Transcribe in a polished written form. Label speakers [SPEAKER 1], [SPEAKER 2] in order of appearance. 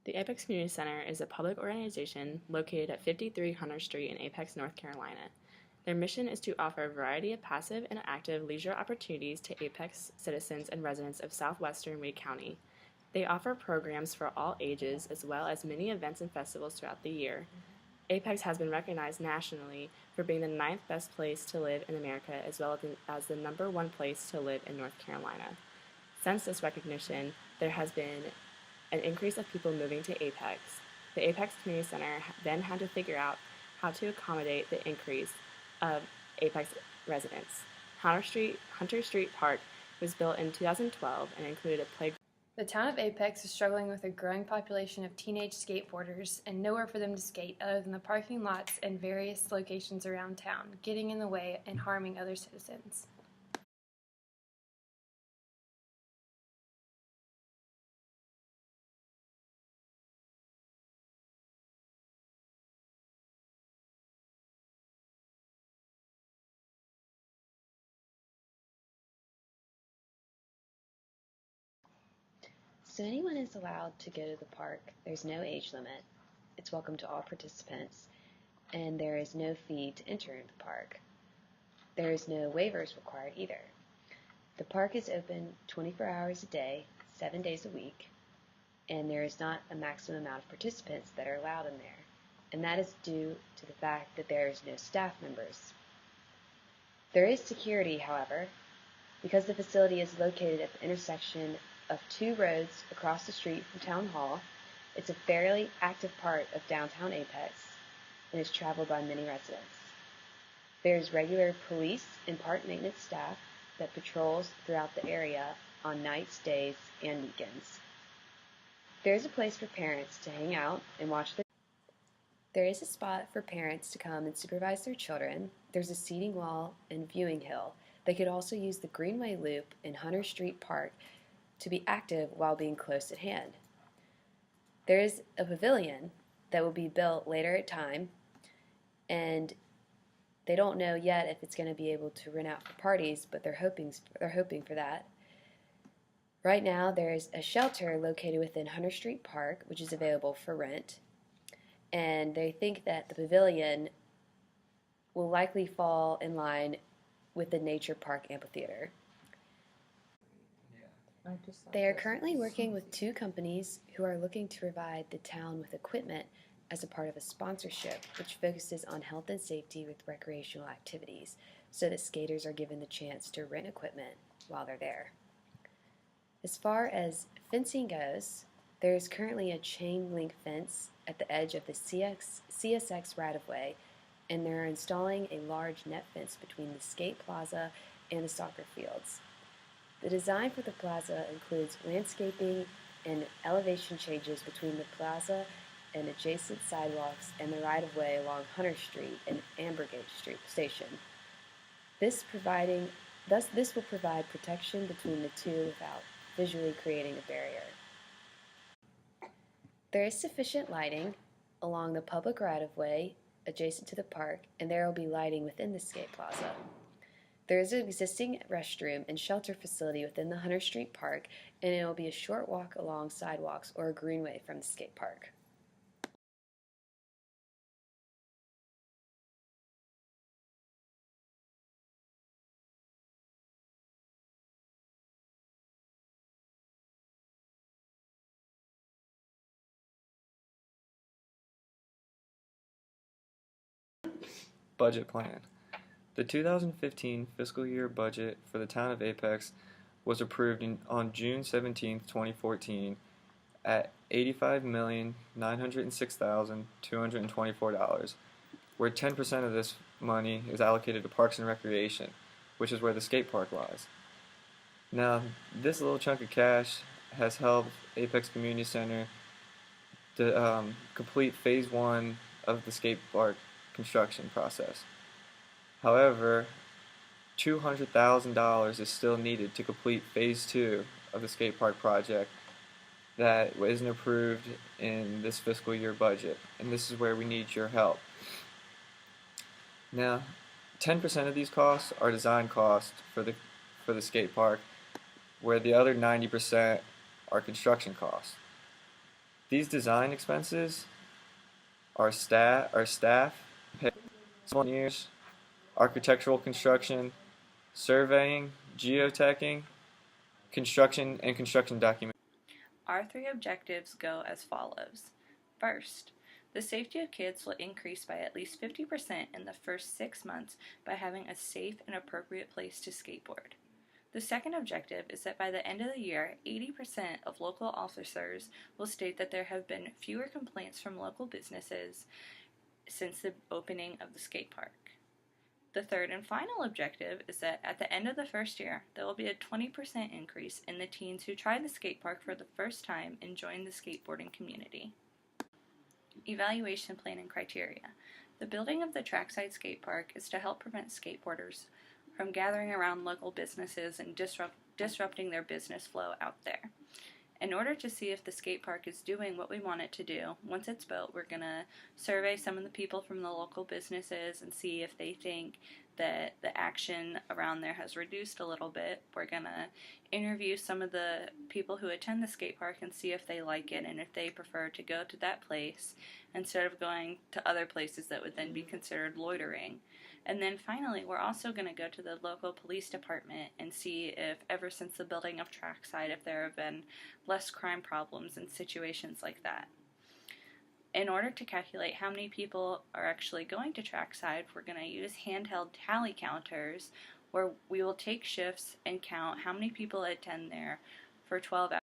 [SPEAKER 1] The Apex Community Center is a public organization located at 53 Hunter Street in Apex, North Carolina. Their mission is to offer a variety of passive and active leisure opportunities to Apex citizens and residents of southwestern Wade County. They offer programs for all ages as well as many events and festivals throughout the year. Apex has been recognized nationally for being the 9th best place to live in America as well as the #1 place to live in North Carolina. Since this recognition, there has been an increase of people moving to Apex. The Apex Community Center then had to figure out how to accommodate the increase of Apex residents. Hunter Street Park was built in 2012 and included a playground.
[SPEAKER 2] The town of Apex is struggling with a growing population of teenage skateboarders and nowhere for them to skate other than the parking lots and various locations around town, getting in the way and harming other citizens.
[SPEAKER 3] So anyone is allowed to go to the park. There's no age limit. It's welcome to all participants, and there is no fee to enter the park. There is no waivers required either. The park is open 24 hours a day, 7 days a week, and there is not a maximum amount of participants that are allowed in there, and that is due to the fact that there is no staff members. There is security, however, because the facility is located at the intersection of 2 roads across the street from Town Hall. It's a fairly active part of downtown Apex and is traveled by many residents. There is regular police and park maintenance staff that patrols throughout the area on nights, days, and weekends. There is a place for parents to hang out and watch the. There is a spot for parents to come and supervise their children. There's a seating wall and viewing hill. They could also use the Greenway Loop in Hunter Street Park to be active while being close at hand. There is a pavilion that will be built later at time, and they don't know yet if it's going to be able to rent out for parties, but they're hoping for that. Right now, there is a shelter located within Hunter Street Park, which is available for rent, and they think that the pavilion will likely fall in line with the Nature Park Amphitheater. They are currently working with 2 companies who are looking to provide the town with equipment as a part of a sponsorship which focuses on health and safety with recreational activities so that skaters are given the chance to rent equipment while they're there. As far as fencing goes, there is currently a chain link fence at the edge of the CSX right-of-way, and they're installing a large net fence between the skate plaza and the soccer fields. The design for the plaza includes landscaping and elevation changes between the plaza and adjacent sidewalks and the right-of-way along Hunter Street and Ambergate Street Station. This will provide protection between the two without visually creating a barrier. There is sufficient lighting along the public right-of-way adjacent to the park, and there will be lighting within the skate plaza. There is an existing restroom and shelter facility within the Hunter Street Park, and it will be a short walk along sidewalks or a greenway from the skate park.
[SPEAKER 4] Budget plan. The 2015 fiscal year budget for the town of Apex was approved on June 17, 2014 at $85,906,224, where 10% of this money is allocated to Parks and Recreation, which is where the skate park lies. Now, this little chunk of cash has helped Apex Community Center to complete Phase 1 of the skate park construction process. However, $200,000 is still needed to complete Phase 2 of the skate park project that isn't approved in this fiscal year budget, and this is where we need your help. Now, 10% of these costs are design costs for the skate park, where the other 90% are construction costs. These design expenses are staff, engineers, architectural construction, surveying, geoteching, construction, and construction documentation.
[SPEAKER 5] Our three objectives go as follows. First, the safety of kids will increase by at least 50% in the first 6 months by having a safe and appropriate place to skateboard. The second objective is that by the end of the year, 80% of local officers will state that there have been fewer complaints from local businesses since the opening of the skate park. The third and final objective is that at the end of the first year, there will be a 20% increase in the teens who try the skate park for the first time and join the skateboarding community. Evaluation plan and criteria. The building of the trackside skate park is to help prevent skateboarders from gathering around local businesses and disrupting their business flow out there. In order to see if the skate park is doing what we want it to do, once it's built, we're going to survey some of the people from the local businesses and see if they think that the action around there has reduced a little bit. We're going to interview some of the people who attend the skate park and see if they like it and if they prefer to go to that place instead of going to other places that would then be considered loitering. And then finally, we're also going to go to the local police department and see if, ever since the building of Trackside, if there have been less crime problems and situations like that. In order to calculate how many people are actually going to Trackside, we're going to use handheld tally counters where we will take shifts and count how many people attend there for 12 hours.